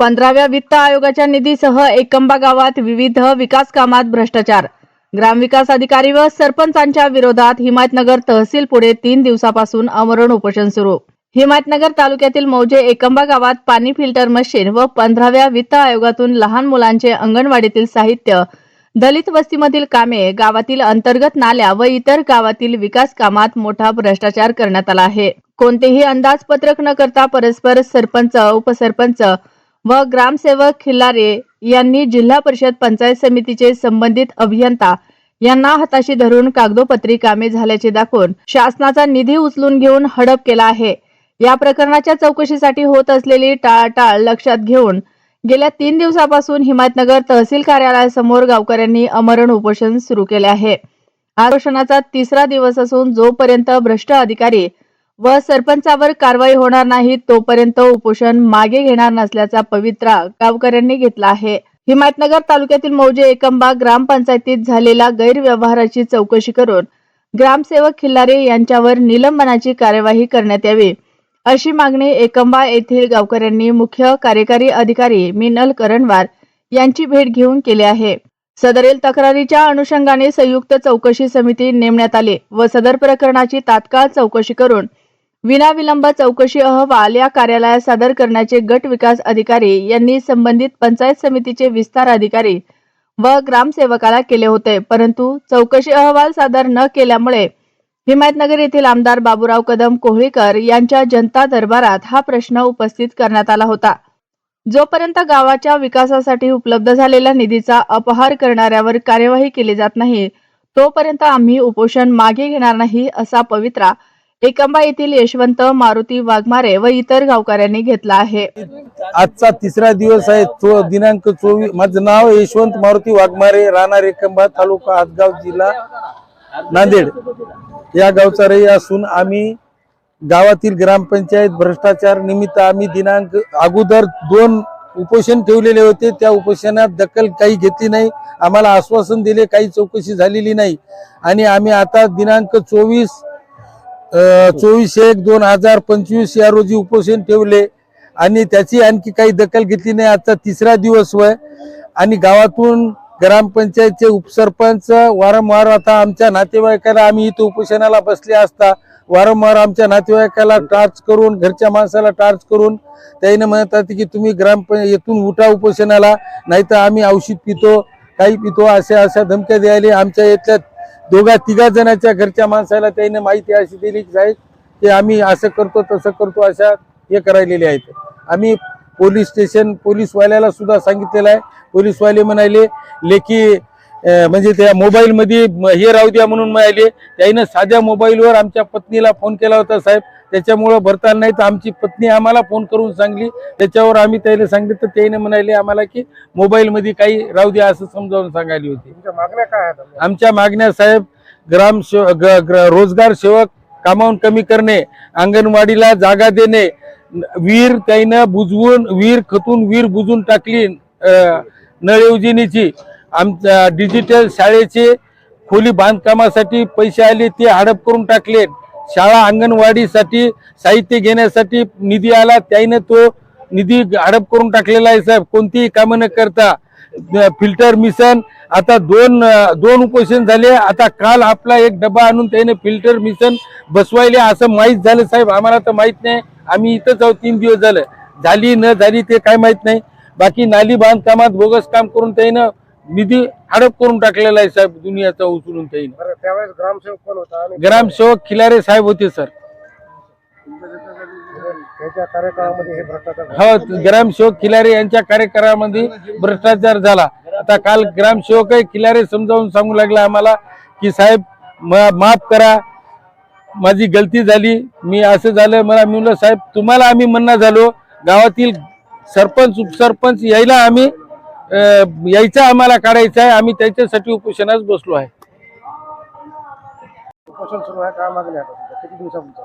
15व्या वित्त आयोगाच्या निधीसह एकंबा गावात विविध विकास कामात भ्रष्टाचार. ग्रामविकास अधिकारी व सरपंचांच्या विरोधात हिमायतनगर तहसील पुढे 3 दिवसापासून आमरण उपोषण सुरू. हिमायतनगर तालुक्यातील मौजे एकंबा गावात पाणी फिल्टर मशीन व 15व्या वित्त आयोगातून लहान मुलांचे अंगणवाडीतील साहित्य, दलित वस्तीमधील कामे, गावातील अंतर्गत नाल्या व इतर गावातील विकास कामात मोठा भ्रष्टाचार करण्यात आला आहे. कोणतेही अंदाजपत्रक न करता परस्पर सरपंच, उपसरपंच व ग्रामसेवक खिल्लारे यांनी जिल्हा परिषद पंचायत समितीचे संबंधित अभियंता यांना हाताशी धरून कागदोपत्री कामे झाल्याचे दाखवून शासनाचा निधी उचलून घेऊन हडप केला आहे. या प्रकरणाच्या चौकशीसाठी होत असलेली टाळाटाळ लक्षात घेऊन गेल्या 3 दिवसापासून हिमायतनगर तहसील कार्यालयासमोर गावकऱ्यांनी आमरण उपोषण सुरू केले आहे. उपोषणाचा 3रा दिवस असून जोपर्यंत भ्रष्ट अधिकारी व सरपंचावर कारवाई होणार नाही तोपर्यंत उपोषण मागे घेणार नसल्याचा पवित्रा गावकऱ्यांनी घेतला आहे. हिमायतनगर तालुक्यातील मौजे एकंबा ग्रामपंचायतीत झालेल्या गैरव्यवहाराची चौकशी करून ग्रामसेवक खिल्लारे यांच्यावर निलंबनाची कार्यवाही करण्यात यावी अशी मागणी एकंबा येथील गावकऱ्यांनी मुख्य कार्यकारी अधिकारी मिनल करणवार यांची भेट घेऊन केली आहे. सदरील तक्रारीच्या अनुषंगाने संयुक्त चौकशी समिती नेमण्यात आली व सदर प्रकरणाची तात्काळ चौकशी करून विनाविलंब चौकशी अहवाल या कार्यालयात सादर करण्याचे गट विकास अधिकारी यांनी संबंधित पंचायत समितीचे विस्तार अधिकारी व ग्रामसेवकाला केले होते. परंतु चौकशी अहवाल सादर न केल्यामुळे हिमायतनगर येथील आमदार बाबूराव कदम कोहळीकर यांच्या जनता दरबारात हा प्रश्न उपस्थित करण्यात आला होता. जोपर्यंत गावाच्या विकासासाठी उपलब्ध झालेल्या निधीचा अपहार करणाऱ्यावर कार्यवाही केली जात नाही तोपर्यंत आम्ही उपोषण मागे घेणार नाही असा पवित्रा एकंबा येथील यशवंत मारुती वाघमारे व इतर गावकऱ्यांनी घेतला आहे. आजचा 3रा दिवस आहे. तो दिनांक 24. माझं नाव यशवंत मारुती वाघमारे, राहणार एकंबा, तालुका हदगाव, जिल्हा नांदेड या गावचा रहिवासी असून आम्ही गावातील ग्रामपंचायत भ्रष्टाचार निमित्त आम्ही दिनांक अगोदर 2 उपोषण ठेवलेले होते. त्या उपोषणात दखल काही घेतली नाही. आम्हाला आश्वासन दिले, काही चौकशी झालेली नाही आणि आम्ही आता दिनांक 24/1/2025 या रोजी उपोषण ठेवले आणि त्याची आणखी काही दखल घेतली नाही. आजचा 3रा दिवस होय आणि गावातून ग्रामपंचायतचे उपसरपंच वारंवार आता आमच्या नातेवाईकाला, आम्ही इथं उपोषणाला बसले असता वारंवार आमच्या नातेवाईकाला टार्च करून, घरच्या माणसाला टार्च करून त्याने म्हणतात की तुम्ही येथून उठा उपोषणाला, नाही तर आम्ही औषध पितो, काही पितो, अशा धमक्या द्यायला. आमच्या इथल्या 2-3 जणांच्या घरच्या माणसाला त्याने माहिती अशी दिली की साहेब की आम्ही असं करतो तसं करतो, अशा हे करायलेले आहेत. आम्ही पोलीस स्टेशन पोलीसवाल्याला सुद्धा सांगितलेलं आहे. पोलीसवाले म्हणाले लेखी म्हणजे त्या मोबाईल मध्ये हे राहू द्या म्हणून म्हणाले. त्याने साध्या मोबाईलवर आमच्या पत्नीला फोन केला होता साहेब, त्याच्यामुळे भरता नाही तर आमची पत्नी आम्हाला फोन करून सांगली. त्याच्यावर आम्ही त्याला सांगितलं तर त्याने म्हणाले आम्हाला की मोबाईल मध्ये काही राहू द्या असं समजावून सांगायली होती. मागण्या काय आहेत? आमच्या मागण्या साहेब, रोजगार सेवक कामावून कमी करणे, अंगणवाडीला जागा देणे, विहीर त्यानं बुजवून, विहीर खतून विहीर बुजून टाकली, नळ योजनेची, आमच्या डिजिटल शाळेचे खोली बांधकामासाठी पैसे आले ते हडप करून टाकले, शाळा अंगणवाडीसाठी साहित्य घेण्यासाठी निधी आला त्याने तो निधी हडप करून टाकलेला आहे साहेब. कोणतीही कामं न करता फिल्टर मिशन आता दोन उपोषण झाले. आता काल आपला एक डबा आणून त्याने फिल्टर मिशन बसवायले असं माहीत झालं साहेब. आम्हाला तर माहित नाही, आम्ही इथंच आहोत. 3 दिवस झालं, झाली न झाली ते काय माहित नाही. बाकी नाली बांधकामात बोगस काम करून त्यानं निधी हडप करून टाकलेला आहे साहेब, दुनियाचा उचलून त्याने. त्यावेळेस ग्रामसेवक कोण होता? ग्रामसेवक खिलारे साहेब होते सर. त्याच्या कार्यकाळामध्ये हे भ्रष्टाचार हो, ग्रामसेवक खिलारे यांच्या कार्यकाळामध्ये भ्रष्टाचार झाला. आता काल ग्रामसेवक खिलारे समजावून सांगू लागला आम्हाला की साहेब माफ करा, माझी गलती झाली, मी असं झालं. मला म्हणलं साहेब तुम्हाला आम्ही म्हणणं झालो, गावातील सरपंच उपसरपंच यायला आम्ही यायचा आम्हाला काढायचं आहे, आम्ही त्याच्यासाठी उपोषणास बसलो आहे. उपोषण सुरू आहे. काय मागणी आहे? किती दिवसापासून?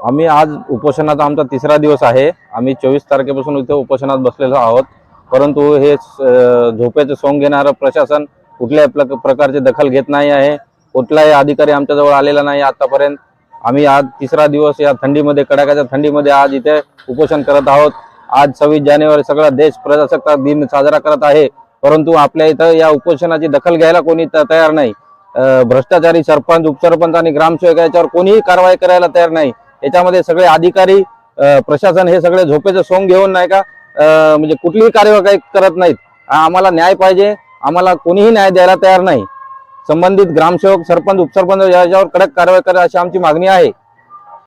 आम्ही आज उपोषणाचा आमचा 3रा दिवस आहे. आम्ही 24 तारखेपासून इथे उपोषणात बसलेलो आहोत. परंतु हे झोपेचे सोंग घेणारं प्रशासन कुठल्याही प्रकारची दखल घेत नाही आहे. कुठलाही अधिकारी आमच्याजवळ आलेला नाही आतापर्यंत. आम्ही आज 3रा दिवस या थंडीमध्ये, कडाक्याच्या थंडीमध्ये आज इथे उपोषण करत आहोत. आज 26 जानेवारी सगळा देश प्रजासत्ताक दिन साजरा करत आहे, परंतु आपल्या इथं या उपोषणाची दखल घ्यायला कोणी तयार नाही. भ्रष्टाचारी सरपंच, उपसरपंच आणि ग्रामसेवक याच्यावर कोणीही कारवाई करायला तयार नाही. याच्यामध्ये सगळे अधिकारी, प्रशासन हे सगळे झोपेचं सोंग घेऊन नाही का म्हणजे कुठलीही कार्यवाही करत नाहीत. आम्हाला न्याय पाहिजे, आम्हाला कोणीही न्याय द्यायला तयार नाही. संबंधित ग्रामसेवक, सरपंच, उपसरपंच याच्यावर कडक कारवाई करा अशी आमची मागणी आहे.